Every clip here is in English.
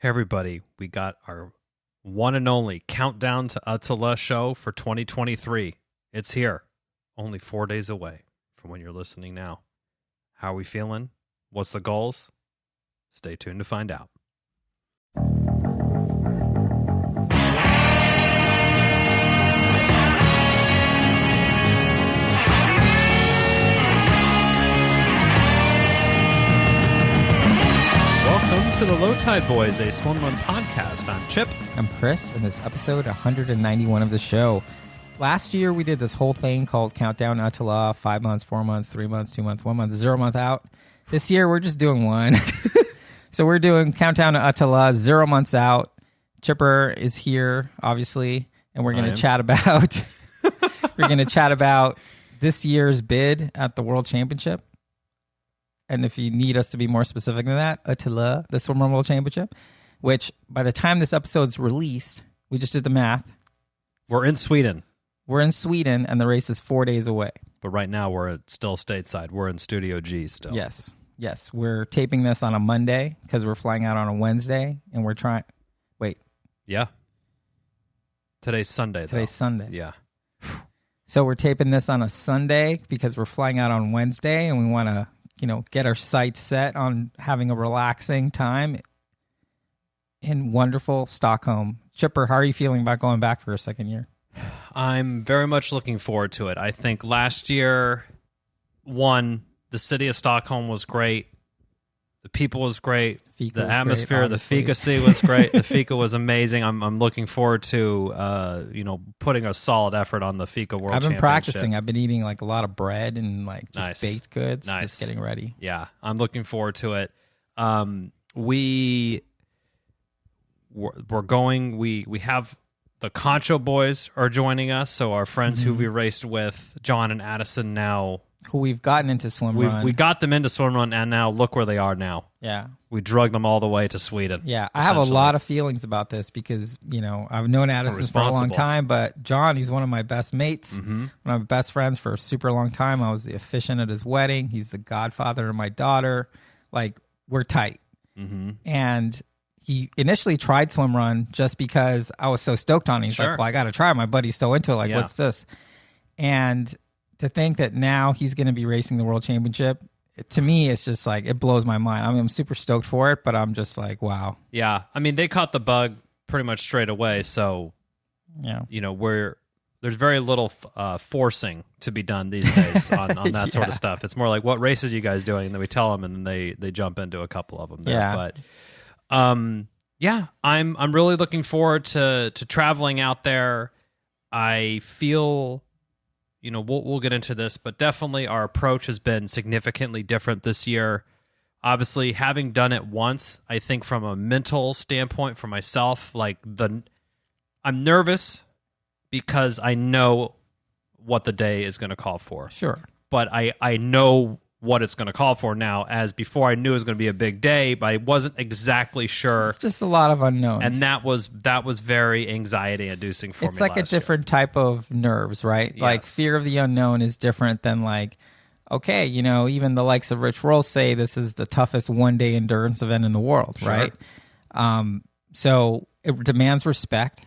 Hey everybody, we got our one and only Countdown to ÖTILLÖ show for 2023. It's here, only 4 days away from when you're listening now. How are we feeling? What's the goals? Stay tuned to find out. Welcome to the Low Tide Boys, a Swimrun podcast. I'm Chip. I'm Chris, and this episode 191 of the show. Last year, we did this whole thing called Countdown ÖTILLÖ, 5 months, 4 months, 3 months, 2 months, 1 month, 0 month out. This year, we're just doing one. So we're doing Countdown ÖTILLÖ, 0 months out. Chipper is here, obviously, and we're going to chat about this year's bid at the World Championship. And if you need us to be more specific than that, ÖTILLÖ, the Swimrun World Championship, which by the time this episode's released, we just did the math. We're in Sweden. We're in Sweden, and the race is 4 days away. But right now, we're still stateside. We're in Studio G still. Yes. We're taping this on a Monday because we're flying out on a Wednesday, and we're trying... Wait. Yeah. Today's Sunday, though. Today's Sunday. Yeah. So we're taping this on a Sunday because we're flying out on Wednesday, and we want to... get our sights set on having a relaxing time in wonderful Stockholm. Chipper, how are you feeling about going back for a second year? I'm very much looking forward to it. I think last year, the city of Stockholm was great. The people was great. FIKA the was atmosphere, great, the FIKA was great. The FIKA was amazing. I'm looking forward to putting a solid effort on the FIKA World Championship. I've been practicing. I've been eating like a lot of bread and like just Nice. baked goods. Nice. Just getting ready. Yeah, I'm looking forward to it. We're going. We have the Concho boys are joining us. So our friends who we raced with, John and Addison, now Who we've gotten into swimrun. we got them into swimrun, and now look where they are now. Yeah. We drug them all the way to Sweden. Yeah, I have a lot of feelings about this because, I've known Addison for a long time, but John, he's one of my best mates, one of my best friends for a super long time. I was the officiant at his wedding. He's the godfather of my daughter. Like, we're tight. And he initially tried swimrun just because I was so stoked on it. He's like, well, I got to try it. My buddy's so into it. Like, what's this? And to think that now he's going to be racing the World Championship, to me, it's just like, it blows my mind. I mean, I'm super stoked for it, but I'm just like, wow. Yeah. I mean, they caught the bug pretty much straight away. So, there's very little forcing to be done these days on that sort of stuff. It's more like, what races are you guys doing? And then we tell them, and then they jump into a couple of them there. Yeah. But, I'm really looking forward to traveling out there. I feel... we'll get into this, but definitely our approach has been significantly different this year. Obviously, having done it once, I think from a mental standpoint for myself, I'm nervous because I know what the day is going to call for. Sure. But I know what it's going to call for now, as before I knew it was going to be a big day, but I wasn't exactly sure. It's just a lot of unknowns. And that was very anxiety-inducing for me. It's like a different type of nerves, right? Yes. Like, fear of the unknown is different than like, okay, even the likes of Rich Roll say this is the toughest one-day endurance event in the world, right? So it demands respect.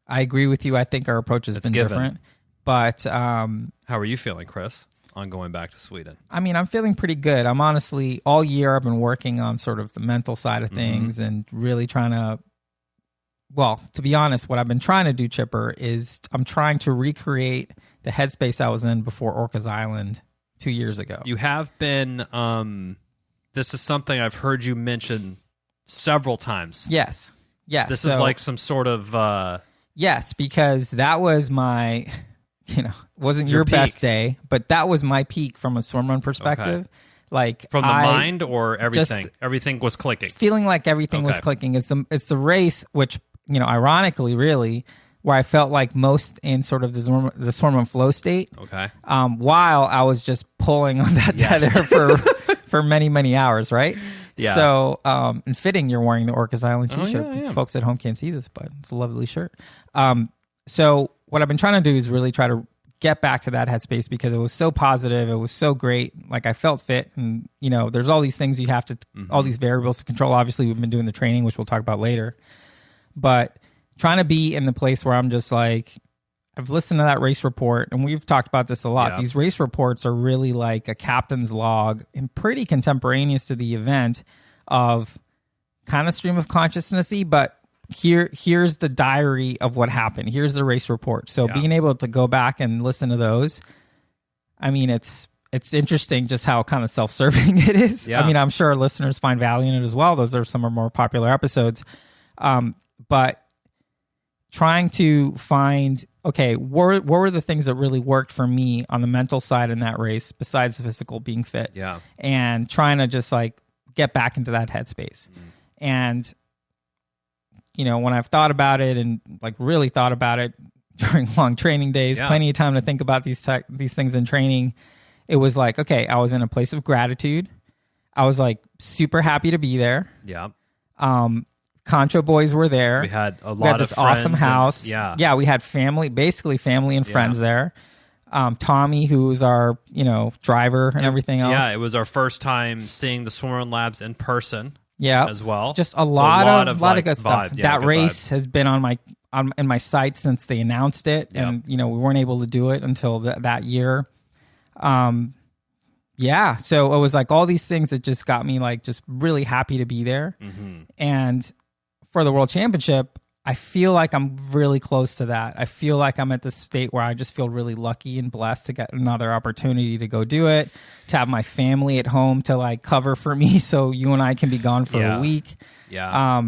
I agree with you. I think our approach has been different. But how are you feeling, Chris, on going back to Sweden? I mean, I'm feeling pretty good. I'm honestly, all year I've been working on sort of the mental side of things and really trying to, to be honest, what I've been trying to do, Chipper, is I'm trying to recreate the headspace I was in before Orcas Island 2 years ago. You have been, this is something I've heard you mention several times. Yes. This is like some sort of... Yes, because that was my... wasn't your best day, but that was my peak from a swimrun perspective. Okay. Like, from the mind or everything? Everything was clicking. Feeling like everything was clicking. It's the race, which, ironically, really, where I felt like most in sort of the swimrun flow state. Okay. While I was just pulling on that tether for many, many hours, right? Yeah. So, and fitting, you're wearing the Orcas Island t-shirt. Folks at home can't see this, but it's a lovely shirt. So what I've been trying to do is really try to get back to that headspace because it was so positive. It was so great. Like I felt fit, and there's all these things you have to, all these variables to control. Obviously, we've been doing the training, which we'll talk about later, but trying to be in the place where I'm just like, I've listened to that race report, and we've talked about this a lot. Yeah. These race reports are really like a captain's log and pretty contemporaneous to the event of kind of stream of consciousness-y, but here's the diary of what happened. Here's the race report. So being able to go back and listen to those, I mean, it's interesting just how kind of self-serving it is. Yeah. I mean, I'm sure our listeners find value in it as well. Those are some of our more popular episodes. But trying to find, okay, what were the things that really worked for me on the mental side in that race besides the physical being fit? Yeah. And trying to just like get back into that headspace. And when I've thought about it and like really thought about it during long training days, plenty of time to think about these things in training, it was like, okay, I was in a place of gratitude. I was like super happy to be there. Yeah. Concho boys were there. We had a lot of this awesome house. Yeah. We had basically family and friends there. Tommy, who was our, driver and everything else. Yeah, it was our first time seeing the Swimrun Labs in person. Yeah, as well. Just a lot of good stuff. That race has been in my sights since they announced it, and we weren't able to do it until that year. So it was like all these things that just got me like just really happy to be there. And for the World Championship, I feel like I'm really close to that. I feel like I'm at this state where I just feel really lucky and blessed to get another opportunity to go do it, to have my family at home to like cover for me so you and I can be gone for a week. Yeah.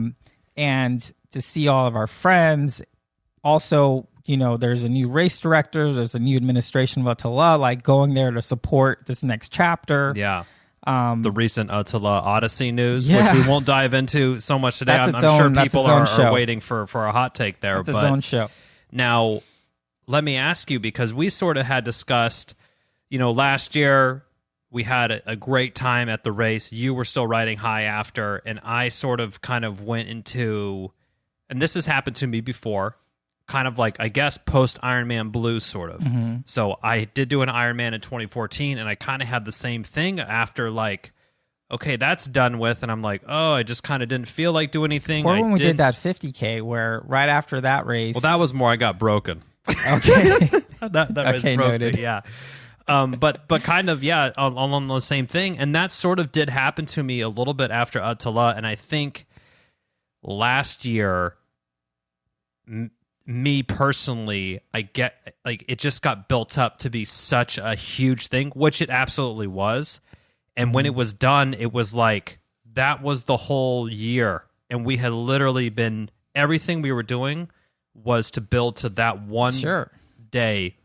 And to see all of our friends. Also, there's a new race director, there's a new administration of ÖTILLÖ, like going there to support this next chapter. Yeah. The recent ÖTILLÖ Odyssey news, which we won't dive into so much today. I'm sure people are waiting for a hot take there. It's its own show. Now, let me ask you, because we sort of had discussed, last year we had a great time at the race. You were still riding high after, and I sort of kind of went into, and this has happened to me before, kind of like, I guess, post-Ironman blues, sort of. So I did do an Ironman in 2014, and I kind of had the same thing after, like, okay, that's done with, and I'm like, oh, I just kind of didn't feel like doing anything. Or when we did that 50K, where right after that race... Well, that was more I got broken. Okay. that okay, broken, noted. Yeah. But kind of, on the same thing, and that sort of did happen to me a little bit after ÖTILLÖ, and I think last year... me personally, I get like it just got built up to be such a huge thing, which it absolutely was. And when it was done, it was like that was the whole year. And we had literally been, everything we were doing was to build to that one day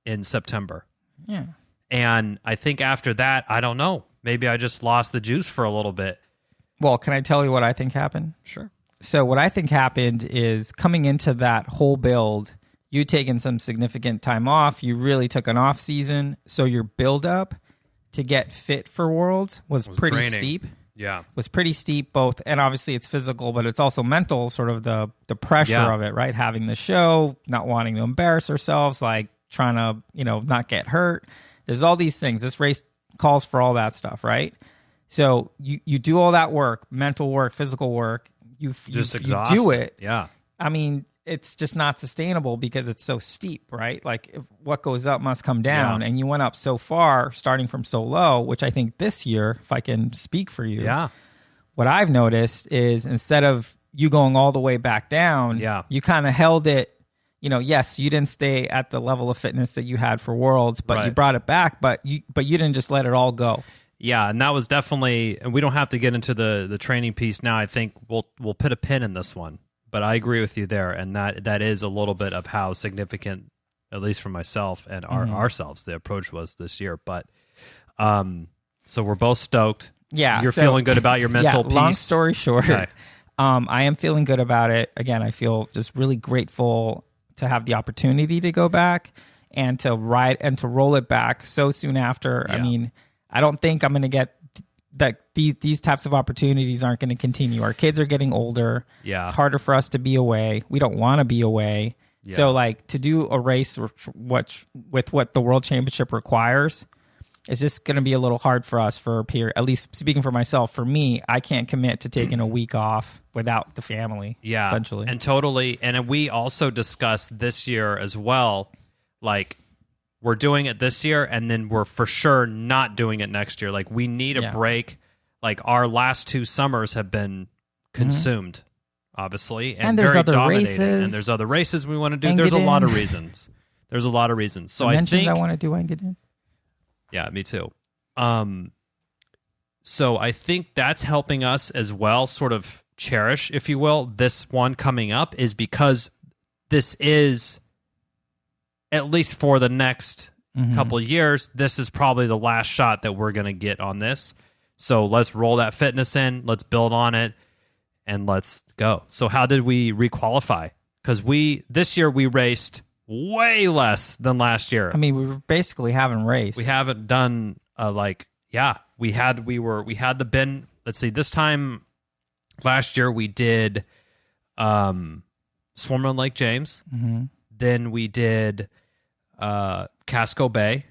in September. Yeah. And I think after that, I don't know, maybe I just lost the juice for a little bit. Well, can I tell you what I think happened? Sure. So what I think happened is coming into that whole build, you taken some significant time off. You really took an off season. So your build up to get fit for Worlds was pretty draining. Steep. Yeah. Was pretty steep both. And obviously it's physical, but it's also mental, sort of the pressure of it, right? Having the show, not wanting to embarrass ourselves, like trying to, not get hurt. There's all these things. This race calls for all that stuff, right? So you do all that work, mental work, physical work. You do it. Yeah. I mean, it's just not sustainable because it's so steep, right? Like what goes up must come down. And you went up so far starting from so low, which I think this year, if I can speak for you, what I've noticed is instead of you going all the way back down, you kind of held it. Yes, you didn't stay at the level of fitness that you had for Worlds, but you brought it back, but you didn't just let it all go. Yeah, and that was definitely, and we don't have to get into the training piece now. I think we'll put a pin in this one, but I agree with you there, and that is a little bit of how significant, at least for myself and ourselves, the approach was this year. But so we're both stoked. Yeah, you're feeling good about your mental piece. Long story short, I am feeling good about it. Again, I feel just really grateful to have the opportunity to go back and to ride and to roll it back so soon after. I mean, I don't think I'm going to get that. These types of opportunities aren't going to continue. Our kids are getting older. Yeah. It's harder for us to be away. We don't want to be away. So like to do a race with what the World Championship requires, it's just going to be a little hard for us for a period. At least speaking for myself, for me, I can't commit to taking a week off without the family. Yeah, essentially, and totally. And we also discussed this year as well, like we're doing it this year, and then we're for sure not doing it next year. Like we need a break. Like our last 2 summers have been consumed, obviously, and there's very other dominating. races. And there's other races we want to do. There's a lot of reasons. There's a lot of reasons. So I think I want to do Engadin. Yeah, me too. So I think that's helping us as well, sort of cherish, if you will, this one coming up, is because this is, at least for the next couple of years, this is probably the last shot that we're going to get on this. So let's roll that fitness in, let's build on it, and let's go. So how did we requalify? Because this year we raced way less than last year. I mean, we basically haven't raced. We haven't done we had the bin. Let's see, this time last year we did Swimrun Lake James. Then we did Casco Bay,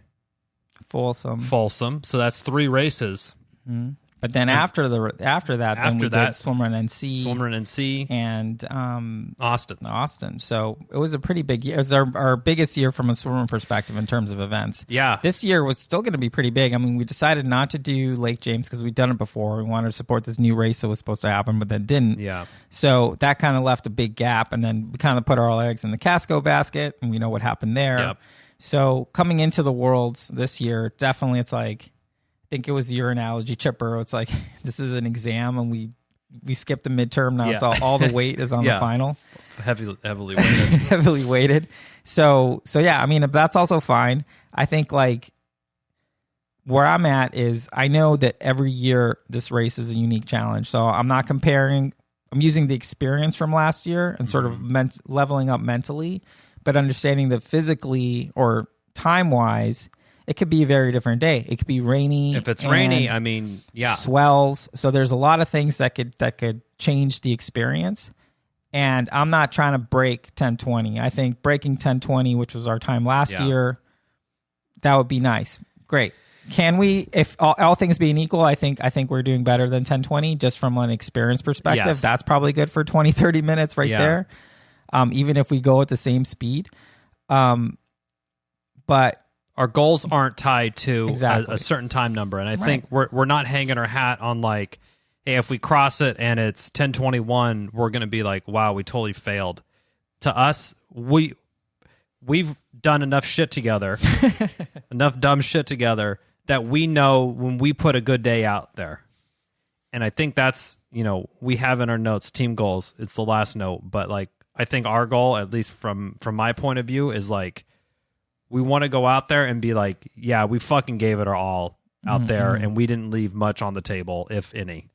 Folsom. So that's 3 races. But then after that, we did Swimrun NC, and Austin. So it was a pretty big year. It was our biggest year from a swimrun perspective in terms of events. Yeah, this year was still going to be pretty big. I mean, we decided not to do Lake James because we'd done it before. We wanted to support this new race that was supposed to happen, but that didn't. Yeah. So that kind of left a big gap, and then we kind of put our eggs in the Casco basket, and we know what happened there. Yep. So coming into the Worlds this year, definitely it's like, I think it was your analogy, Chipper. It's like this is an exam, and we skipped the midterm. Now it's all the weight is on the final. Heavily weighted. Heavily weighted. So yeah. I mean, that's also fine. I think like where I'm at is I know that every year this race is a unique challenge. So I'm not comparing. I'm using the experience from last year and sort of leveling up mentally, but understanding that physically or time wise, it could be a very different day. It could be rainy. If it's rainy, I mean, swells. So there's a lot of things that could change the experience. And I'm not trying to break 10:20. I think breaking 10:20, which was our time last year, that would be nice. Great. Can we, if all things being equal, I think we're doing better than 10:20 just from an experience perspective. Yes. That's probably good for 20, 30 minutes right there. Even if we go at the same speed. But our goals aren't tied to a certain time number. And I think we're not hanging our hat on like, hey, if we cross it and it's 10:21, we're going to be like, wow, we totally failed. To us, we've done enough shit together, enough dumb shit together that we know when we put a good day out there. And I think that's, we have in our notes, team goals. It's the last note. But like, I think our goal, at least from my point of view, is like, we want to go out there and be like, yeah, we fucking gave it our all out there, and we didn't leave much on the table, if any.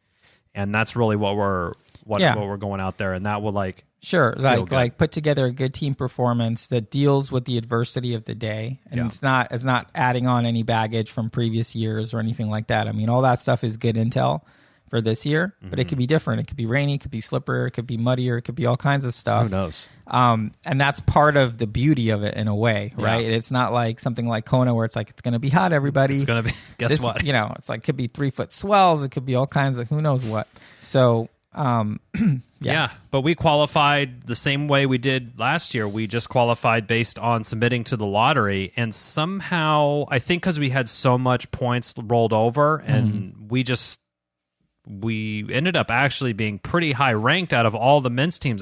And that's really what we're going out there, and that will like like put together a good team performance that deals with the adversity of the day, and it's not adding on any baggage from previous years or anything like that. I mean, all that stuff is good intel for this year, but it could be different. It could be rainy, it could be slipperier, it could be muddier, it could be all kinds of stuff. Who knows? And that's part of the beauty of it in a way, right? Yeah. It's not like something like Kona where it's like, it's going to be hot, everybody. It's going to be, guess what? It's like, could be 3-foot swells. It could be all kinds of who knows what. So, but we qualified the same way we did last year. We just qualified based on submitting to the lottery. And somehow, I think because we had so much points rolled over and we ended up actually being pretty high ranked out of all the men's teams.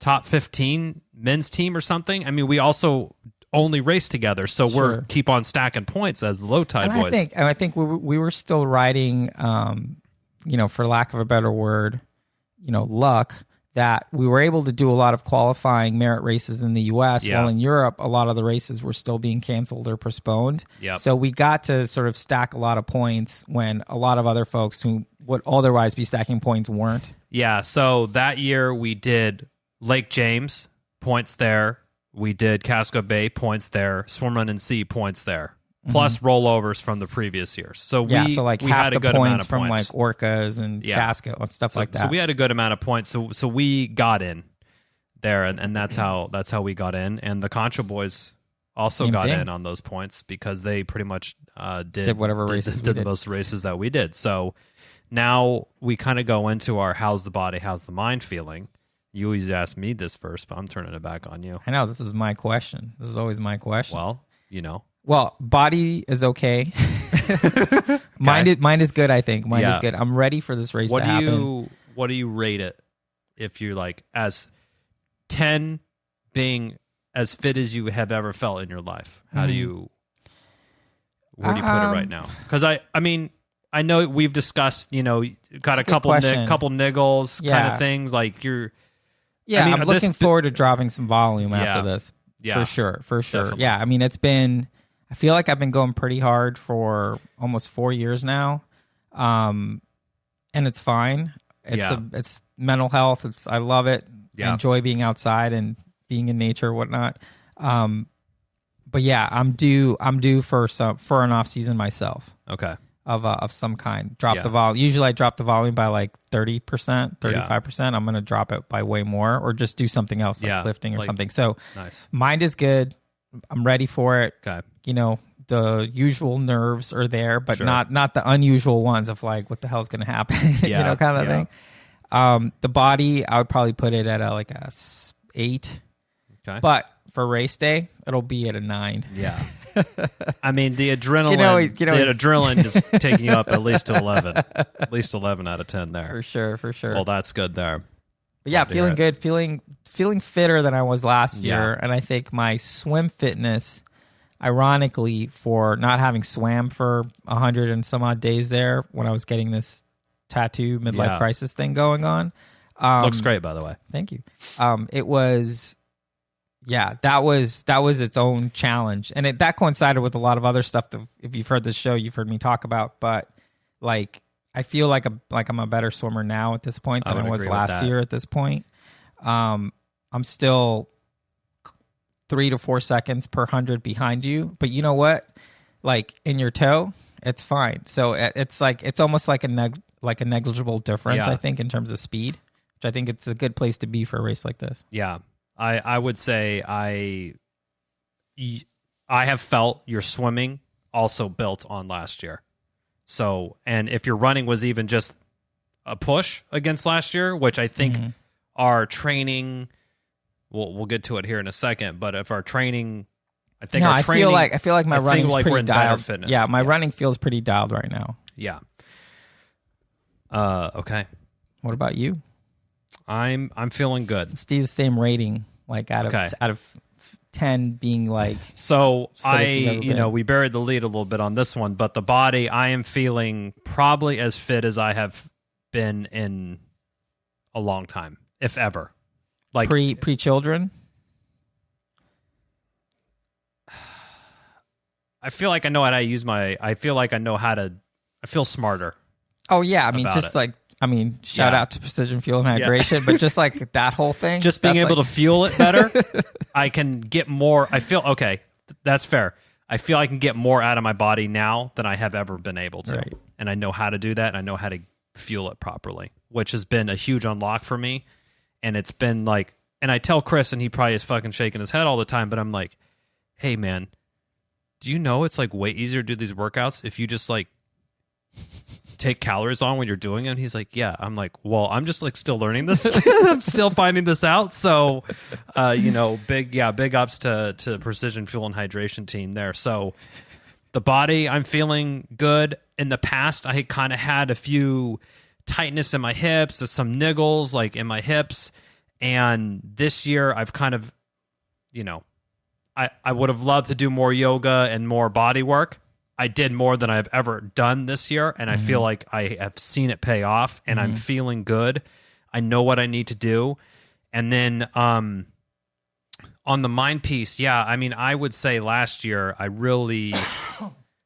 Top 15 men's team or something. I mean, we also only race together, so we're keep on stacking points as the low tide boys. I think we were still riding, for lack of a better word, luck, that we were able to do a lot of qualifying merit races in the U.S. While in Europe, a lot of the races were still being canceled or postponed. Yep. So we got to sort of stack a lot of points when a lot of other folks who would otherwise be stacking points weren't. Yeah, so that year we did Lake James, points there. We did Casco Bay, points there. Swimrun and Sea, points there. Plus rollovers from the previous years. So we half had a the good amount of from points. like Orcas and Casco and stuff like that. So we had a good amount of points. So we got in there, and that's how we got in. And the Contra boys also got in on those points because they pretty much did whatever races did the most races that we did. So now we kind of go into our how's the body, how's the mind feeling. You always ask me this first, but I'm turning it back on you. I know, this is my question. This is always my question. Well, you know. Well, body is okay. Mind is good, I think. Mind is good. I'm ready for this race to happen. What do you rate it if you're like, as 10 being as fit as you have ever felt in your life? Where do you put it right now? Because I mean, I know we've discussed, got a couple niggles kind of things. Like you're... Yeah, I'm looking forward to dropping some volume after this. Yeah, for sure. Definitely. Yeah, I mean, I feel like I've been going pretty hard for almost 4 years now, and it's fine. It's mental health. I love it. I enjoy being outside and being in nature, whatnot. But yeah, I'm due for an off season myself. Okay. Of some kind. Drop the volume. Usually I drop the volume by like 30%, 35%. I'm going to drop it by way more, or just do something else like lifting or something. So nice. Mind is good. I'm ready for it. Okay. The usual nerves are there, but not the unusual ones of like, what the hell's going to happen, kind of thing. The body, I would probably put it at a 8. Okay. But for race day, it'll be at a 9. Yeah. I mean, the adrenaline, the adrenaline is taking you up at least to 11. At least 11 out of 10 there. For sure. Well, that's good there. But yeah, feeling good, feeling fitter than I was last year. And I think my swim fitness, ironically, for not having swam for 100 and some odd days there when I was getting this tattoo midlife crisis thing going on. Looks great, by the way. Thank you. It was... Yeah, that was its own challenge, and that coincided with a lot of other stuff that, if you've heard this show, you've heard me talk about. But like, I feel like I'm a better swimmer now at this point than I was last year at this point. I'm still 3 to 4 seconds per 100 behind you, but you know what? Like in your toe, it's fine. So it's almost like a negligible difference. I think in terms of speed, which I think it's a good place to be for a race like this. Yeah. I would say I have felt your swimming also built on last year. So, and if your running was even just a push against last year, which I think our training, we'll get to it here in a second, but if our training, I think our training, I feel like my running's pretty dialed. Fitness. Yeah, my running feels pretty dialed right now. Yeah. Okay. What about you? I'm feeling good. It's the same rating, like out of 10 being like. So we buried the lead a little bit on this one, but the body, I am feeling probably as fit as I have been in a long time, if ever. Like pre-children. I feel like I know how to use I feel smarter. Oh yeah, I mean, just it. Shout out to Precision Fuel and Hydration, but just like that whole thing. Just being able to fuel it better, I can get more. I feel, okay, that's fair. I feel I can get more out of my body now than I have ever been able to. Right. And I know how to do that, and I know how to fuel it properly, which has been a huge unlock for me. And it's been like, and I tell Chris, and he probably is fucking shaking his head all the time, but I'm like, hey man, do you know it's like way easier to do these workouts if you just like take calories on when you're doing it? And he's like, yeah. I'm like, well, I'm just like still learning this. I'm still finding this out. So, big ups to Precision Fuel and Hydration team there. So the body, I'm feeling good. In the past, I kind of had a few tightness in my hips, some niggles like in my hips. And this year I've kind of, I would have loved to do more yoga and more body work. I did more than I've ever done this year, and I feel like I have seen it pay off, and I'm feeling good. I know what I need to do. And then on the mind piece, I would say last year I really,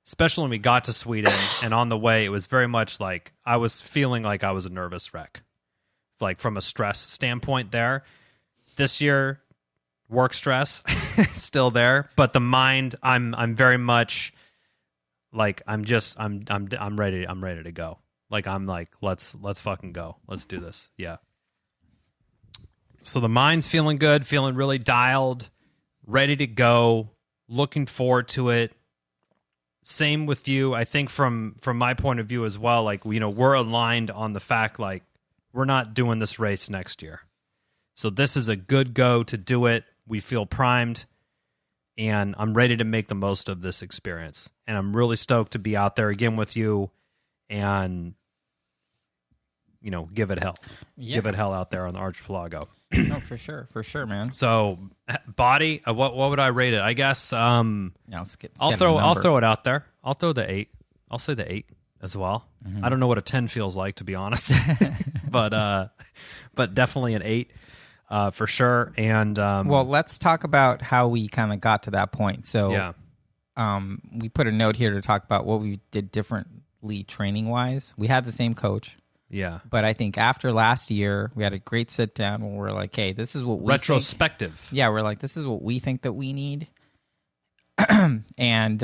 especially when we got to Sweden and on the way, it was very much like I was feeling like I was a nervous wreck, like from a stress standpoint there. This year, work stress still there, but the mind, I'm very much like I'm ready to go. Like I'm like let's fucking go. Let's do this. Yeah. So the mind's feeling good, feeling really dialed, ready to go, looking forward to it. Same with you. I think from my point of view as well, like, you know, we're aligned on the fact, like, we're not doing this race next year. So this is a good go to do it. We feel primed, and I'm ready to make the most of this experience. And I'm really stoked to be out there again with you and, you know, give it hell. Yeah. Give it hell out there on the archipelago. No, for sure, man. So, body, what would I rate it? I guess let's I'll throw it out there. I'll throw the 8. I'll say the 8 as well. Mm-hmm. I don't know what a 10 feels like, to be honest, but definitely an 8 for sure. And well, let's talk about how we kind of got to that point. So, yeah, we put a note here to talk about what we did differently training wise. We had the same coach. Yeah. But I think after last year, we had a great sit down where we're like, hey, this is what we retrospective. Think. Yeah, we're like, this is what we think that we need. And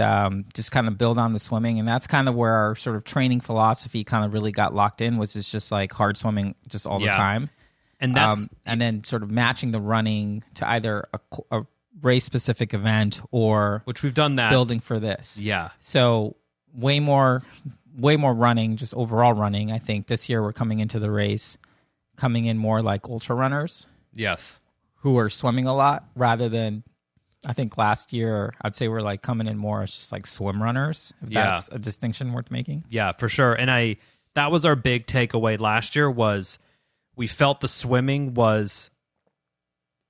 just kind of build on the swimming. And that's kind of where our sort of training philosophy kind of really got locked in, was just like hard swimming just all the time. And that's and then sort of matching the running to either a race specific event or which we've done that building for this. Yeah. So way more running, just overall running. I think this year we're coming into the race coming in more like ultra runners. Yes. Who are swimming a lot rather than, I think last year I'd say we're like coming in more as just like swim runners. If that's a distinction worth making. Yeah, for sure. And that was our big takeaway last year, was we felt the swimming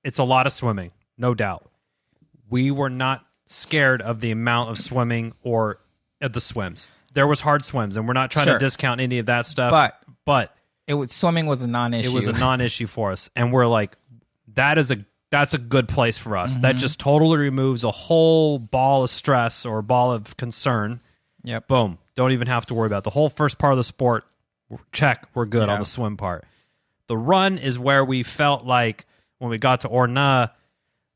it's a lot of swimming, no doubt. We were not scared of the amount of swimming or of the swims. There was hard swims, and we're not trying to discount any of that stuff. But swimming was a non-issue. It was a non-issue for us, and we're like, that's a good place for us. Mm-hmm. That just totally removes a whole ball of stress or ball of concern. Yep. Boom. Don't even have to worry about it. The whole first part of the sport. Check. We're good on the swim part. The run is where we felt like when we got to Orna,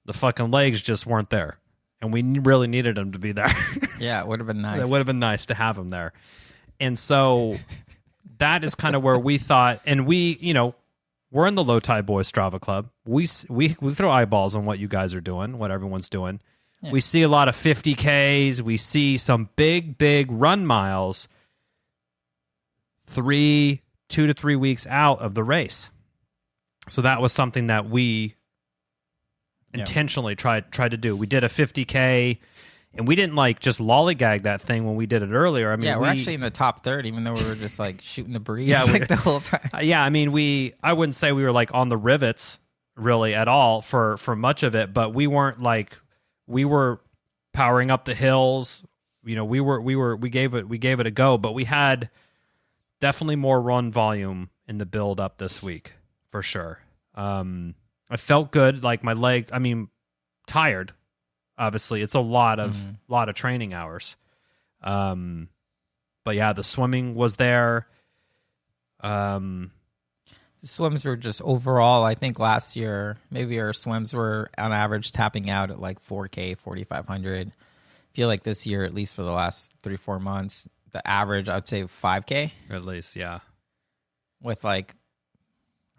the fucking legs just weren't there. And we really needed him to be there. Yeah, it would have been nice. It would have been nice to have him there. And so that is kind of where we thought, and we, you know, we're in the Low Tide Boys Strava Club. We throw eyeballs on what you guys are doing, what everyone's doing. Yeah. We see a lot of 50Ks. We see some big run miles 2 to 3 weeks out of the race. So that was something that we intentionally tried to do. We did a 50K, and we didn't like just lollygag that thing when we did it earlier. I mean, we're actually in the top third, even though we were just like shooting the breeze the whole time. I mean, I wouldn't say we were like on the rivets really at all for much of it, but we weren't like, we were powering up the hills. You know, we gave it a go, but we had definitely more run volume in the build up this week for sure. I felt good, like my legs, I mean, tired. Obviously, it's a lot of training hours. But yeah, the swimming was there. The swims were just overall, I think last year, maybe our swims were on average tapping out at like 4K, 4,500. I feel like this year, at least for the last 3-4 months, the average, I'd say 5K. At least, yeah. With like,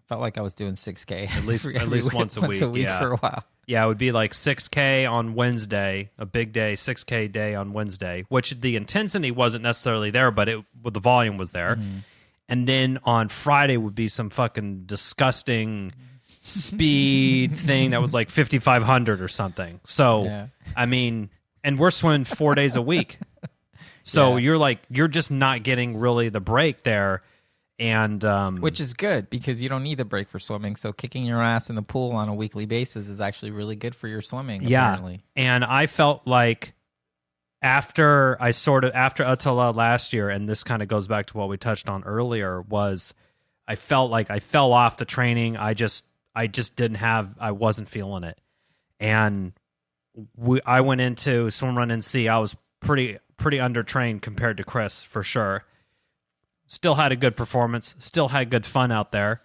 felt like I was doing 6K. At least once a week for a while. Yeah, it would be like 6K on Wednesday, a big day, 6K day on Wednesday, which the intensity wasn't necessarily there, but the volume was there. Mm-hmm. And then on Friday would be some fucking disgusting speed thing that was like 5,500 or something. So, I mean, and we're swimming 4 days a week. So you're just not getting really the break there. And which is good because you don't need the break for swimming. So kicking your ass in the pool on a weekly basis is actually really good for your swimming. Apparently. And I felt like after ÖTILLÖ last year, and this kind of goes back to what we touched on earlier, was I felt like I fell off the training. I just I wasn't feeling it. And I went into Swimrun NC. I was pretty undertrained compared to Chris for sure. Still had a good performance. Still had good fun out there.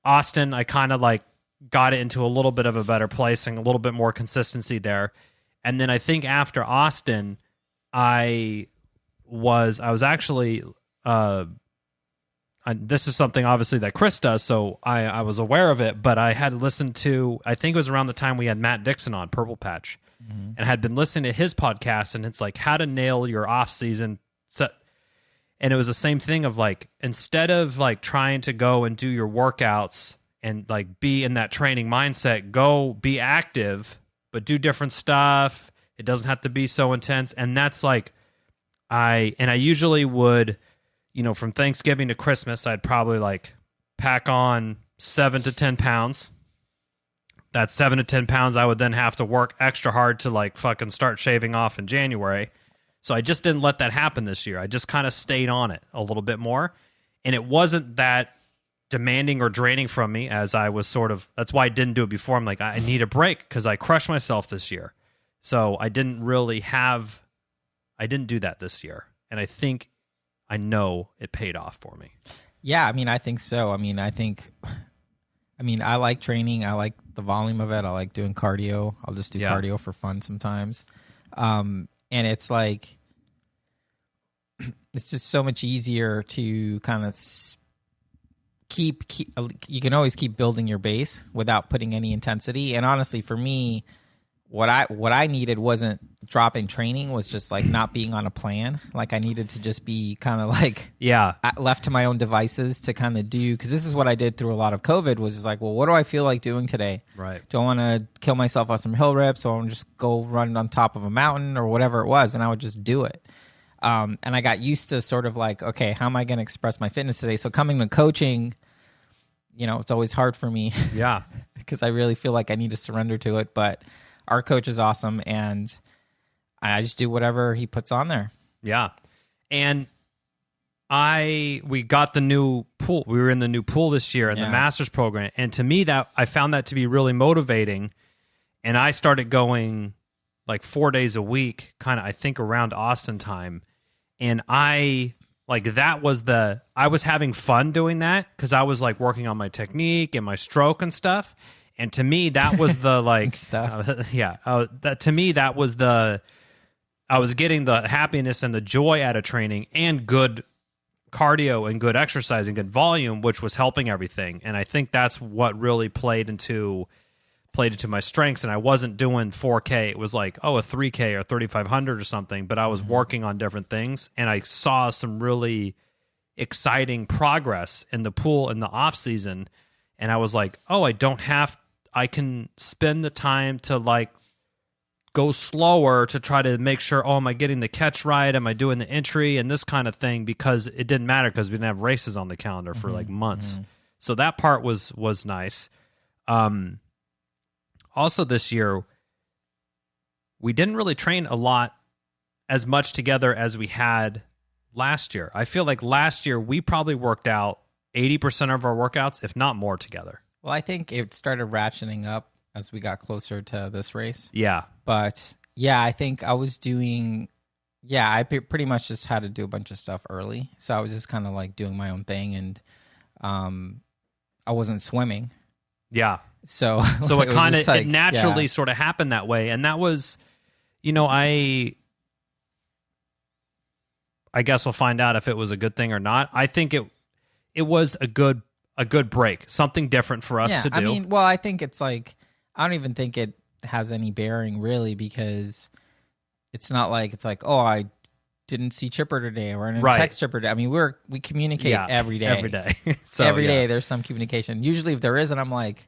Austin, I kind of like got it into a little bit of a better place and a little bit more consistency there. And then I think after Austin, I was actually this is something obviously that Chris does, so I was aware of it, but I had listened to, I think it was around the time we had Matt Dixon on, Purple Patch, and had been listening to his podcast, and it's like how to nail your off season. And it was the same thing of like, instead of like trying to go and do your workouts and like be in that training mindset, go be active, but do different stuff. It doesn't have to be so intense. And that's like, I usually would, from Thanksgiving to Christmas, I'd probably like pack on 7 to 10 pounds. That 7 to 10 pounds, I would then have to work extra hard to like fucking start shaving off in January. So I just didn't let that happen this year. I just kind of stayed on it a little bit more. And it wasn't that demanding or draining from me as I was that's why I didn't do it before. I'm like, I need a break because I crushed myself this year. So I didn't do that this year. And I know it paid off for me. Yeah, I mean, I think so. I like training. I like the volume of it. I like doing cardio. I'll just do cardio for fun sometimes. And it's like, it's just so much easier to kind of keep, you can always keep building your base without putting any intensity. And honestly, for me, what I needed wasn't dropping training, was just like not being on a plan. Like I needed to just be kind of like left to my own devices to kind of do, because this is what I did through a lot of COVID, was just like, well, what do I feel like doing today? Right. Do I want to kill myself on some hill rips, or I want to just go run on top of a mountain or whatever it was? And I would just do it. And I got used to sort of like, okay, how am I going to express my fitness today? So coming to coaching, it's always hard for me. Yeah. Because I really feel like I need to surrender to it. But our coach is awesome, and I just do whatever he puts on there. Yeah. And we got the new pool. We were in the new pool this year in the master's program. And to me, that I found that to be really motivating. And I started going like 4 days a week, kind of, I think around Austin time. And I was having fun doing that because I was like working on my technique and my stroke and stuff. And to me, that was the like stuff. To me, that was I was getting the happiness and the joy out of training and good cardio and good exercise and good volume, which was helping everything. And I think that's what really played into my strengths. And I wasn't doing 4K. It was like, a 3K or 3,500 or something. But I was working on different things, and I saw some really exciting progress in the pool in the off season. And I was like, I can spend the time to like go slower to try to make sure, am I getting the catch right? Am I doing the entry and this kind of thing? Because it didn't matter because we didn't have races on the calendar for like months. So that part was nice. Also this year, we didn't really train a lot as much together as we had last year. I feel like last year we probably worked out 80% of our workouts, if not more, together. Well, I think it started ratcheting up as we got closer to this race. Yeah. But yeah, I think I was doing, I pretty much just had to do a bunch of stuff early. So I was just kind of like doing my own thing, and I wasn't swimming. Yeah. So it kind of, it naturally sort of happened that way. And that was, I guess we'll find out if it was a good thing or not. I think it was a good break, something different for us to do. I mean, well, I think it's like, I don't even think it has any bearing really, because it's not like it's like, I didn't see Chipper today, or I didn't text Chipper today. I mean, we communicate every day. Every day. So, every day there's some communication. Usually if there isn't, I'm like,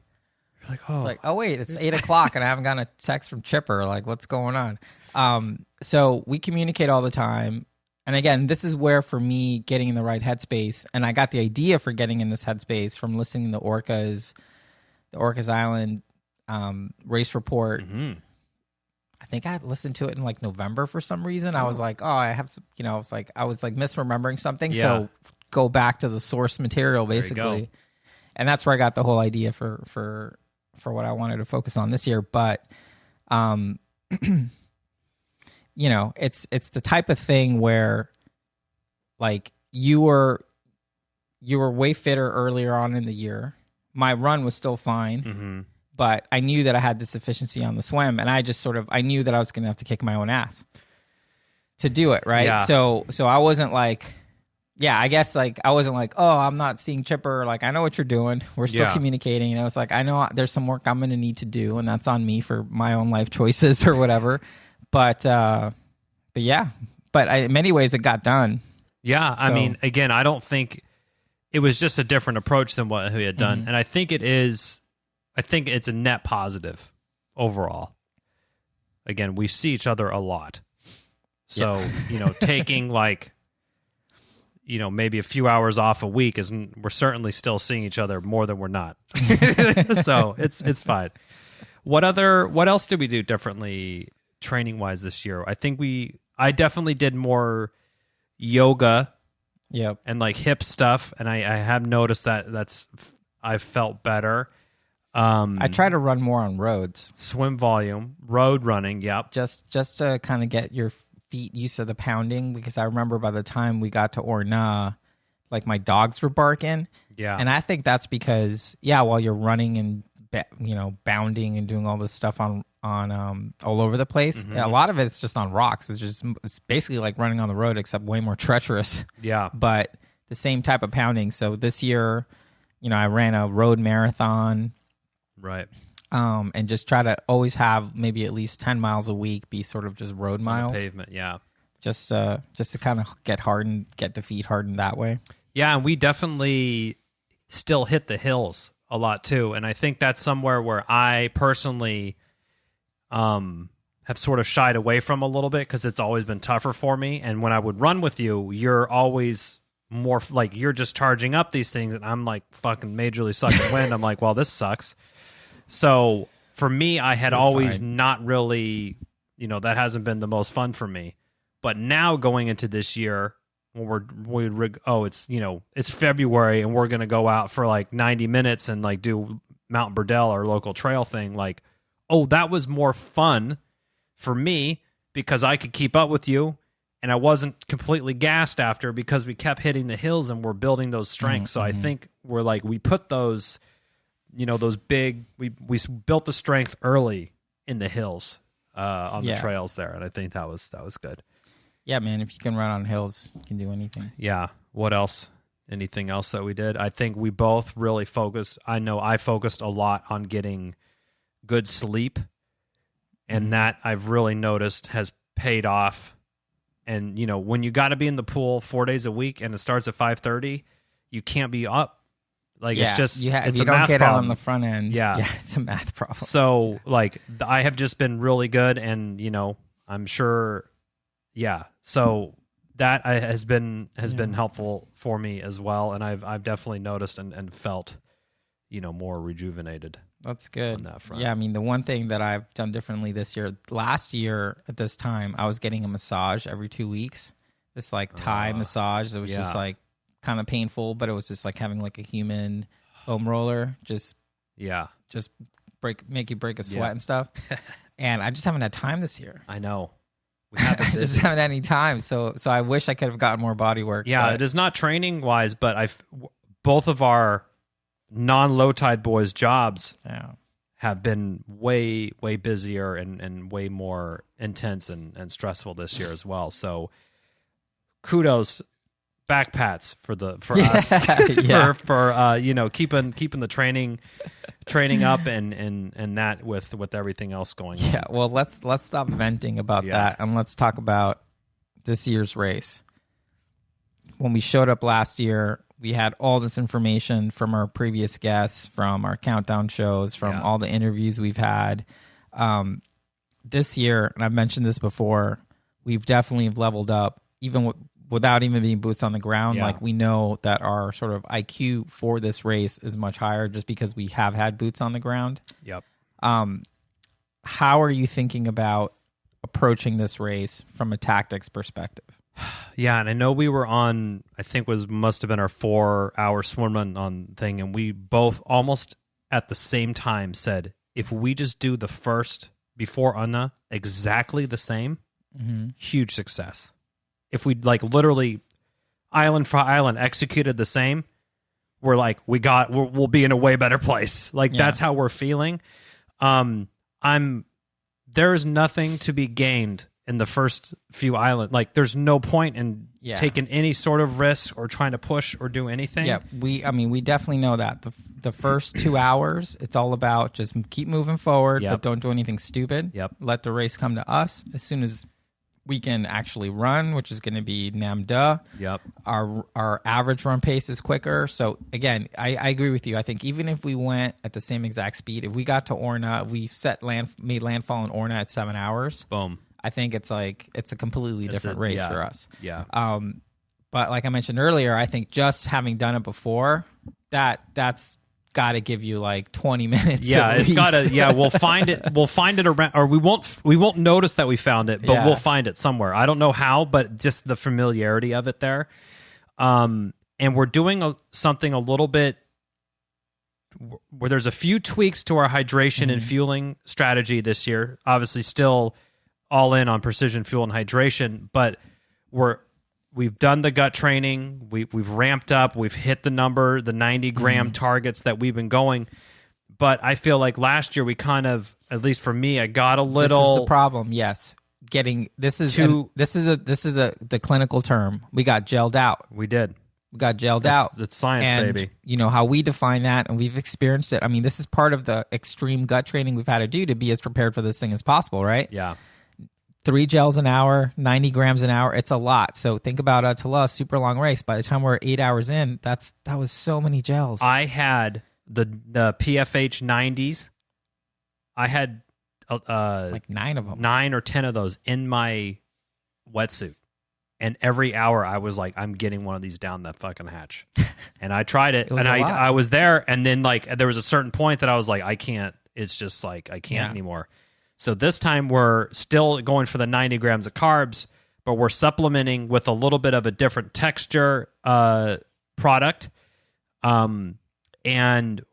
it's like, wait, it's 8 o'clock and I haven't gotten a text from Chipper. Like, what's going on? So we communicate all the time. And again, this is where, for me, getting in the right headspace, and I got the idea for getting in this headspace from listening to the Orcas Island race report. I think I had listened to it in like November for some reason. I was like, I have to, I was like misremembering something. Yeah. So go back to the source material, basically. And that's where I got the whole idea for what I wanted to focus on this year. But, it's the type of thing where, like, you were way fitter earlier on in the year. My run was still fine, but I knew that I had this efficiency on the swim, and I just I knew that I was going to have to kick my own ass to do it, right? Yeah. So I wasn't like, yeah, I guess like I wasn't like, oh, I'm not seeing Chipper. Like, I know what you're doing. We're still communicating. You know, it's like I know there's some work I'm going to need to do, and that's on me for my own life choices or whatever. But yeah, but in many ways it got done. Yeah, so. I mean, again, I don't think it was just a different approach than what he had done, and I think it's a net positive overall. Again, we see each other a lot, so taking like. Maybe a few hours off a week we're certainly still seeing each other more than we're not. So it's fine. What else did we do differently training wise this year? I think I definitely did more yoga. Yep. And like hip stuff. And I have noticed that I felt better. I try to run more on roads. Swim volume, road running. Yep. Just to kind of get your feet used to the pounding, because I remember by the time we got to Orna, like my dogs were barking. Yeah. And I think that's because, while you're running and, bounding and doing all this stuff on all over the place, a lot of it's just on rocks. It's basically like running on the road, except way more treacherous. Yeah. But the same type of pounding. So this year, I ran a road marathon. Right. And just try to always have maybe at least 10 miles a week be sort of just road miles. Pavement, yeah. Just to kind of get the feet hardened that way. Yeah, and we definitely still hit the hills a lot too. And I think that's somewhere where I personally have sort of shied away from a little bit because it's always been tougher for me. And when I would run with you, you're always more like you're just charging up these things, and I'm like fucking majorly sucking wind. I'm like, well, this sucks. So for me, I had always not really, that hasn't been the most fun for me. But now going into this year, when it's February and we're going to go out for like 90 minutes and like do Mount Burdell, our local trail thing, like, that was more fun for me because I could keep up with you and I wasn't completely gassed after because we kept hitting the hills and we're building those strengths. So I think we put those... those big, we built the strength early in the hills on the trails there, and I think that was good. Yeah, man, if you can run on hills, you can do anything. Yeah. What else? Anything else that we did? I think we both really focused. I know I focused a lot on getting good sleep, and that I've really noticed has paid off. And, when you got to be in the pool 4 days a week and it starts at 5:30, you can't be up. Like, it's just, it's you a don't math get problem. out on the front end. Yeah, it's a math problem. So, like, I have just been really good, and I'm sure, So that has been helpful for me as well, and I've definitely noticed and felt, more rejuvenated. That's good. On that front. Yeah, I mean, the one thing that I've done differently this year, last year at this time, I was getting a massage every 2 weeks. This like Thai massage that was just like kind of painful, but it was just like having like a human foam roller, just make you break a sweat and stuff. And I just haven't had time this year. I know. We I just haven't had any time. So I wish I could have gotten more body work. Yeah, it is not training wise, but both of our non-low tide boys jobs have been way, way busier and way more intense and stressful this year as well. So kudos, back pats for us for keeping the training up and that with everything else going on. Yeah, well, let's stop venting about that and let's talk about this year's race. When we showed up last year, we had all this information from our previous guests, from our countdown shows, from all the interviews we've had. This year, and I've mentioned this before, we've definitely leveled up, even without even being boots on the ground. Like, we know that our sort of IQ for this race is much higher just because we have had boots on the ground. Yep. How are you thinking about approaching this race from a tactics perspective? Yeah, and I know we were on, I think must have been our 4-hour swim run on thing, and we both almost at the same time said, if we just do the first before Anna exactly the same, huge success. If we like literally island for island executed the same, we'll be in a way better place. Like that's how we're feeling. There is nothing to be gained in the first few islands. Like, there's no point in taking any sort of risk or trying to push or do anything. Yeah, we definitely know that. The first 2 hours, it's all about just keep moving forward, but don't do anything stupid. Yep. Let the race come to us. As soon as we can actually run, which is going to be Namda. Yep. Our average run pace is quicker. So again, I agree with you. I think even if we went at the same exact speed, if we got to Orna, we made landfall in Orna at 7 hours. Boom. I think it's a completely different race for us. Yeah. But like I mentioned earlier, I think just having done it before, that's got to give you like 20 minutes. Yeah, it's got to. Yeah, we'll find it. We'll find it around, or we won't notice that we found it, but we'll find it somewhere. I don't know how, but just the familiarity of it there. And we're doing something a little bit where there's a few tweaks to our hydration and fueling strategy this year. Obviously, still all in on precision fuel and hydration, but we've done the gut training. We've ramped up. We've hit the 90 gram targets that we've been going. But I feel like last year we kind of, at least for me, I got a little. This is the problem. Yes, this is the clinical term. We got gelled out. We did. We got gelled out. It's science, and, baby. You know how we define that, and we've experienced it. I mean, this is part of the extreme gut training we've had to do to be as prepared for this thing as possible, right? Yeah. 3 gels an hour, 90 grams an hour. It's a lot. So think about ÖTILLÖ, super long race. By the time we're 8 hours in, that was so many gels. I had the PFH 90s. I had like 9 of them, 9 or 10 of those in my wetsuit. And every hour I was like, I'm getting one of these down that fucking hatch. And I tried it and I was there. And then like there was a certain point that I was like, I can't. It's just like I can't anymore. So this time we're still going for the 90 grams of carbs, but we're supplementing with a little bit of a different texture product. And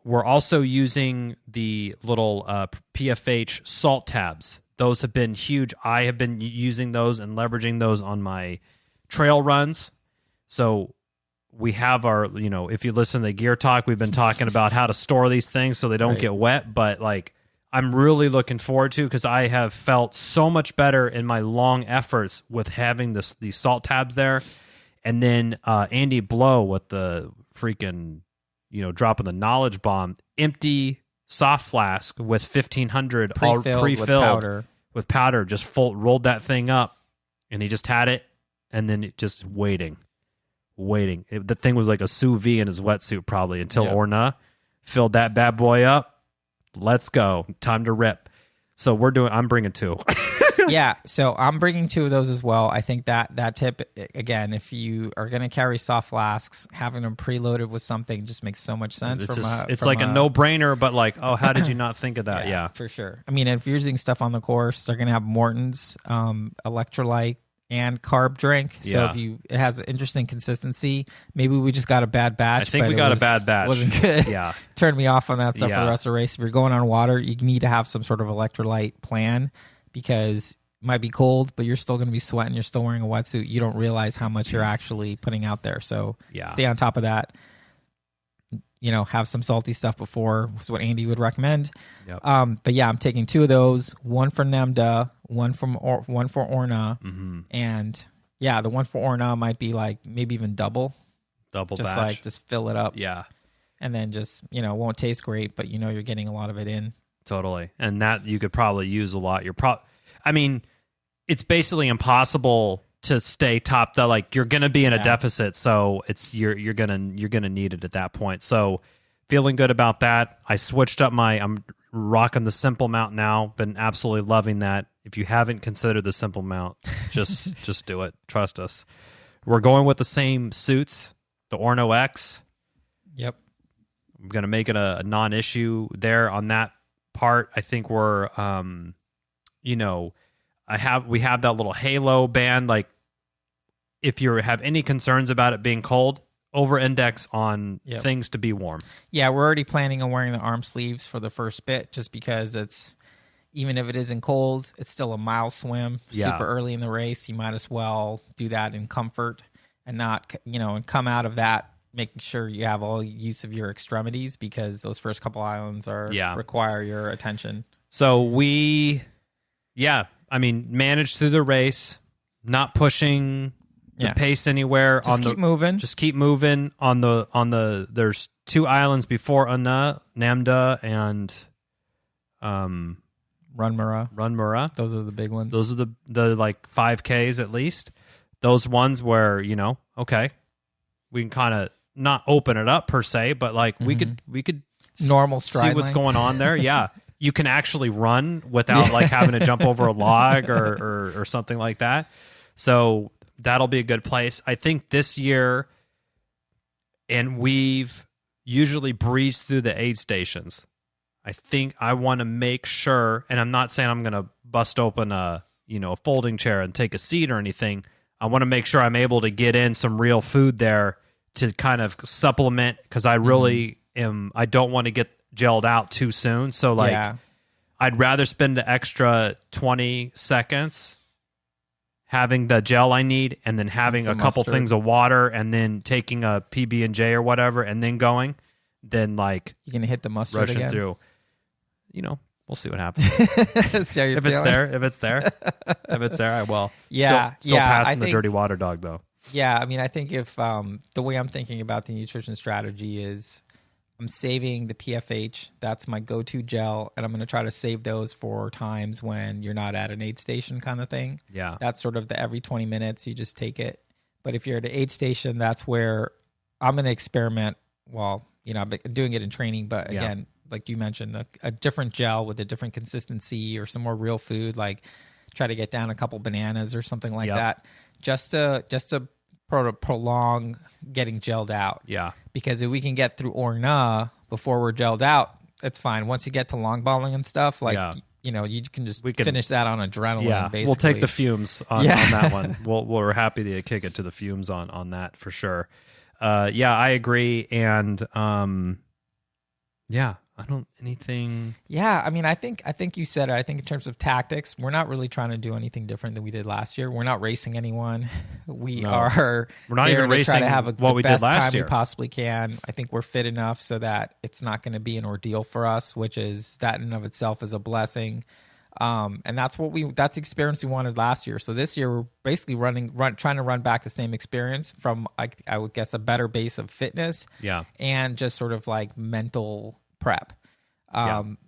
we're also using the little PFH salt tabs. Those have been huge. I have been using those and leveraging those on my trail runs. So we have our, if you listen to the Gear Talk, we've been talking about how to store these things so they don't get wet, but like, I'm really looking forward to, because I have felt so much better in my long efforts with having these salt tabs there. And then Andy Blow with the freaking, dropping the knowledge bomb, empty soft flask with 1500 pre-filled with powder, just rolled that thing up, and he just had it, and then just waiting. The thing was like a sous vide in his wetsuit probably until Orna filled that bad boy up. Let's go. Time to rip. So I'm bringing 2. Yeah, so I'm bringing 2 of those as well. I think that tip, again, if you are going to carry soft flasks, having them preloaded with something just makes so much sense. It's like a no-brainer, but like, oh, how did you not think of that? Yeah, for sure. I mean, if you're using stuff on the course, they're going to have Morton's electrolyte and carb drink. So it has an interesting consistency. Maybe we just got a bad batch. I think we got a bad batch. Wasn't good. Yeah. Turned me off on that stuff for the rest of the race. If you're going on water, you need to have some sort of electrolyte plan, because it might be cold, but you're still going to be sweating. You're still wearing a wetsuit. You don't realize how much you're actually putting out there. So stay on top of that. Have some salty stuff before. Is what Andy would recommend. Yep. But yeah, I'm taking 2 of those. One for Namda, one for Orna, and the one for Orna might be like maybe even double batch. Like just fill it up. Yeah, and then just it won't taste great, but you're getting a lot of it in. Totally, and that you could probably use a lot. I mean, it's basically impossible to stay top. Like you're going to be in a deficit, so you're gonna need it at that point. So feeling good about that. I switched up I'm rocking the Simple Mount now. Been absolutely loving that. If you haven't considered the Simple Mount, just do it. Trust us. We're going with the same suits, the Orno X. Yep. I'm gonna make it a non-issue there on that part. I think we're we have that little halo band. Like, if you have any concerns about it being cold, over-index on things to be warm. Yeah, we're already planning on wearing the arm sleeves for the first bit, just because even if it isn't cold, it's still a mile swim. Super early in the race, you might as well do that in comfort and not, and come out of that making sure you have all use of your extremities, because those first couple islands require your attention. So I mean, manage through the race, not pushing the pace anywhere. Just keep moving. Just keep moving on the. There's 2 islands before Anna, Namda, and Runmura. Those are the big ones. Those are the like 5Ks at least. Those ones where, okay, we can kind of not open it up per se, but like we could normal stride see what's length. going on there. Yeah. You can actually run without like having to jump over a log or something like that. So that'll be a good place. I think this year, and we've usually breezed through the aid stations. I think I want to make sure, and I'm not saying I'm going to bust open a folding chair and take a seat or anything. I want to make sure I'm able to get in some real food there to kind of supplement, because I really I don't want to get gelled out too soon. So like I'd rather spend the extra 20 seconds having the gel I need, and then having a couple things of water, and then taking a PB&J or whatever, and then going, then like you're gonna hit the mustard rushing again through. We'll see what happens. See how if it's there, I will. Yeah, still passing the dirty water dog though. Yeah, I mean, I think if the way I'm thinking about the nutrition strategy is, I'm saving the PFH. That's my go-to gel, and I'm going to try to save those for times when you're not at an aid station kind of thing. Yeah, that's sort of the every 20 minutes you just take it. But if you're at an aid station, that's where I'm going to experiment. Well, I've been doing it in training, but again, like you mentioned, a different gel with a different consistency, or some more real food, like try to get down a couple bananas or something like that, just to prolong getting gelled out. Yeah. Because if we can get through Orna before we're gelled out, it's fine. Once you get to long balling and stuff, like, you can just finish that on adrenaline, basically. We'll take the fumes on that one. We're happy to kick it to the fumes on that for sure. I agree. And, I don't anything. Yeah, I mean, I think you said it. I think in terms of tactics, we're not really trying to do anything different than we did last year. We're not racing anyone. We're not even racing try to have what we did last year. We possibly can. I think we're fit enough so that it's not going to be an ordeal for us, which is that in and of itself is a blessing. And that's that's the experience we wanted last year. So this year we're basically trying to run back the same experience from, I would guess, a better base of fitness. Yeah, and just sort of like mental prep. And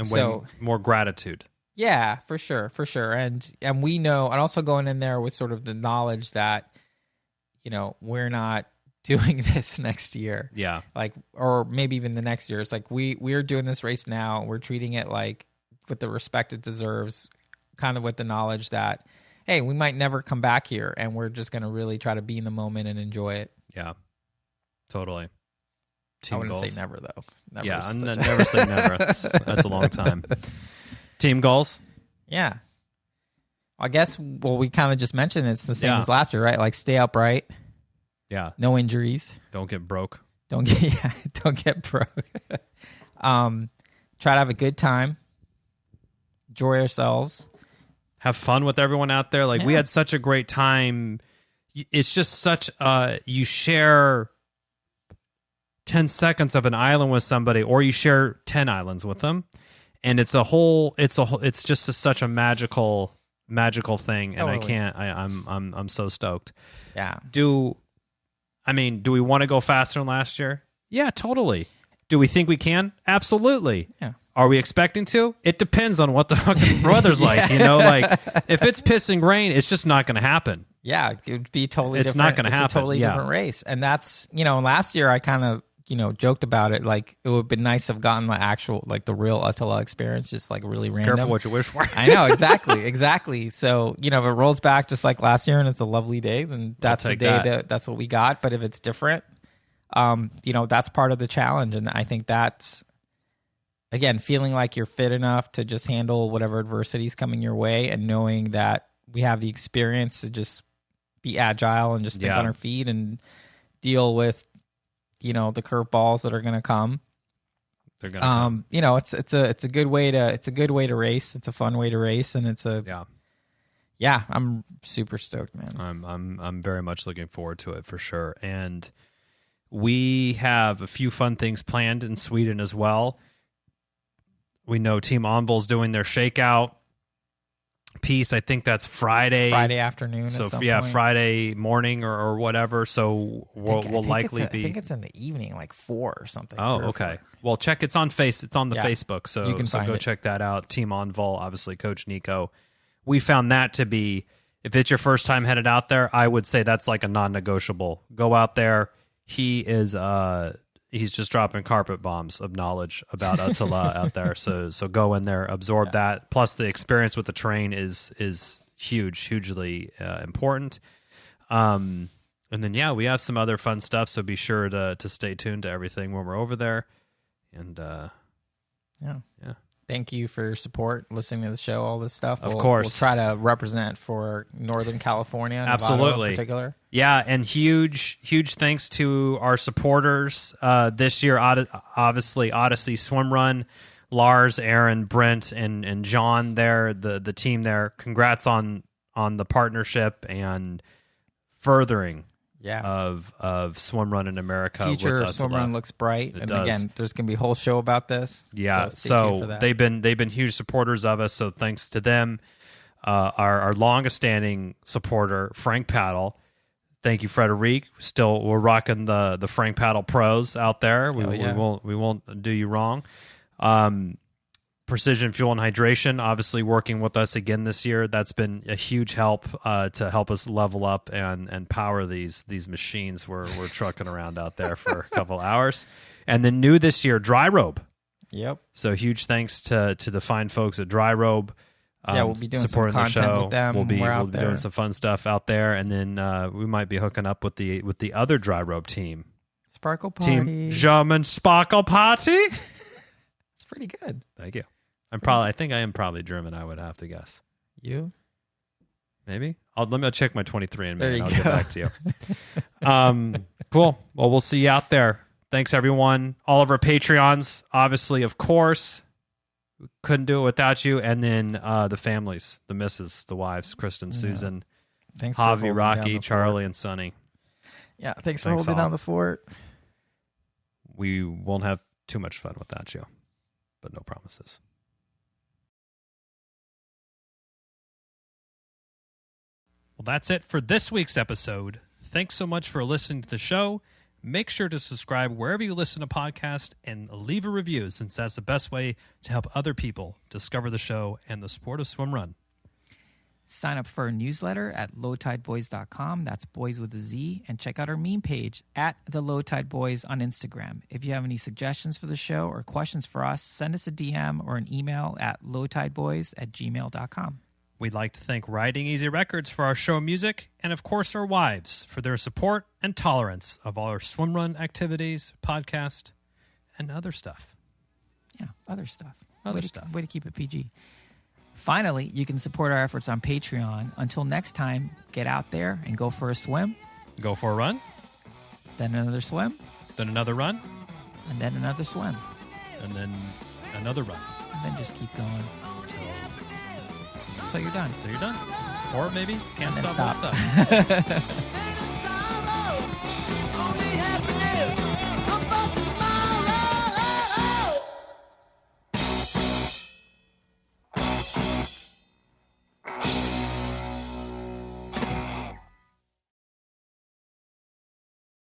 so more gratitude. Yeah, for sure. And we know, and also going in there with sort of the knowledge that, we're not doing this next year. Yeah. Like, or maybe even the next year. It's like we're doing this race now. We're treating it like with the respect it deserves, kind of with the knowledge that, hey, we might never come back here, and we're just going to really try to be in the moment and enjoy it. Yeah, totally. I wouldn't say never, though. Never say never. That's a long time. Team goals? Yeah. I guess, we kind of just mentioned it's the same as last year, right? Like, stay upright. Yeah. No injuries. Don't get broke. Don't get broke. Try to have a good time. Enjoy ourselves. Have fun with everyone out there. Like, we had such a great time. It's just such you share 10 seconds of an island with somebody, or you share 10 islands with them, and it's just such a magical thing. Totally. And I'm so stoked. Yeah. Do we want to go faster than last year? Yeah, totally. Do we think we can? Absolutely. Yeah. Are we expecting to? It depends on what the fucking weather's like. Like if it's pissing rain, it's just not going to happen. Yeah, it would be totally it's different. Not going to happen. It's a totally different race. And that's, last year I kind of, joked about it. Like, it would have been nice to have gotten the actual, like the real ÖTILLÖ experience, just like really random. Careful what you wish for. I know, exactly. So, if it rolls back just like last year and it's a lovely day, then that's the day that's what we got. But if it's different, that's part of the challenge. And I think that's, again, feeling like you're fit enough to just handle whatever adversity is coming your way, and knowing that we have the experience to just be agile and just think on our feet and deal with, the curveballs that are going to come. They're going to come. It's a good way to race. It's a fun way to race, and it's I'm super stoked, man. I'm very much looking forward to it for sure. And we have a few fun things planned in Sweden as well. We know Team Onvol's doing their shakeout piece. I think that's Friday afternoon. So at some yeah, point. Friday morning or whatever. So we'll likely be. I think it's in the evening, like 4 or something. Oh, okay. 4. Well, check. It's on It's on the Facebook. So you can go check that out. Team Envol, obviously, Coach Nico. We found that to be, if it's your first time headed out there, I would say that's like a non-negotiable. Go out there. He is. He's just dropping carpet bombs of knowledge about ÖTILLÖ out there. So go in there, absorb that. Plus, the experience with the terrain is hugely important. And then we have some other fun stuff. So be sure to stay tuned to everything when we're over there. And thank you for your support, listening to the show, all this stuff. Of course, we'll try to represent for Northern California, absolutely, Nevada in particular. Yeah, and huge thanks to our supporters this year. Obviously, Odyssey Swim Run, Lars, Aaron, Brent, and John. There, the team there. Congrats on the partnership and furthering of Swim Run in America. Future Swim Run looks bright, again, there's going to be a whole show about this. Yeah, so they've been huge supporters of us. So thanks to them. Our longest standing supporter, Frank Paddle. Thank you, Frederic. We're rocking the Frank Paddle Pros out there. We won't do you wrong. Precision Fuel and Hydration, obviously working with us again this year. That's been a huge help to help us level up and power these machines we're trucking around out there for a couple hours. And then new this year, Dry Robe. Yep. So huge thanks to the fine folks at Dry Robe. We'll be doing some content with them. We'll be doing some fun stuff out there, and then we might be hooking up with the other Dry Robe team. Sparkle Party. Team German Sparkle Party. It's pretty good. Thank you. I think I am probably German, I would have to guess. You? Maybe. Let me check my 23 and I'll go. get back to you. Cool. Well, we'll see you out there. Thanks, everyone. All of our Patreons, obviously, of course. Couldn't do it without you. And then the families, the misses, the wives, Kristen, Susan, thanks Javi, Rocky, Charlie, and Sonny. Yeah, thanks for holding down the fort. We won't have too much fun without you, but no promises. Well, that's it for this week's episode. Thanks so much for listening to the show. Make sure to subscribe wherever you listen to podcasts and leave a review, since that's the best way to help other people discover the show and the sport of swim run. Sign up for a newsletter at lowtideboys.com. That's boys with a Z. And check out our meme page at the Low Tide Boys on Instagram. If you have any suggestions for the show or questions for us, send us a DM or an email at lowtideboys@gmail.com. We'd like to thank Riding Easy Records for our show music, and of course our wives for their support and tolerance of all our swim run activities, podcast, and other stuff. Yeah, other stuff. Way to keep it PG. Finally, you can support our efforts on Patreon. Until next time, get out there and go for a swim. Go for a run. Then another swim. Then another run. And then another swim. And then another run. And then just keep going. Until you're done. Or maybe can't stop. Stop.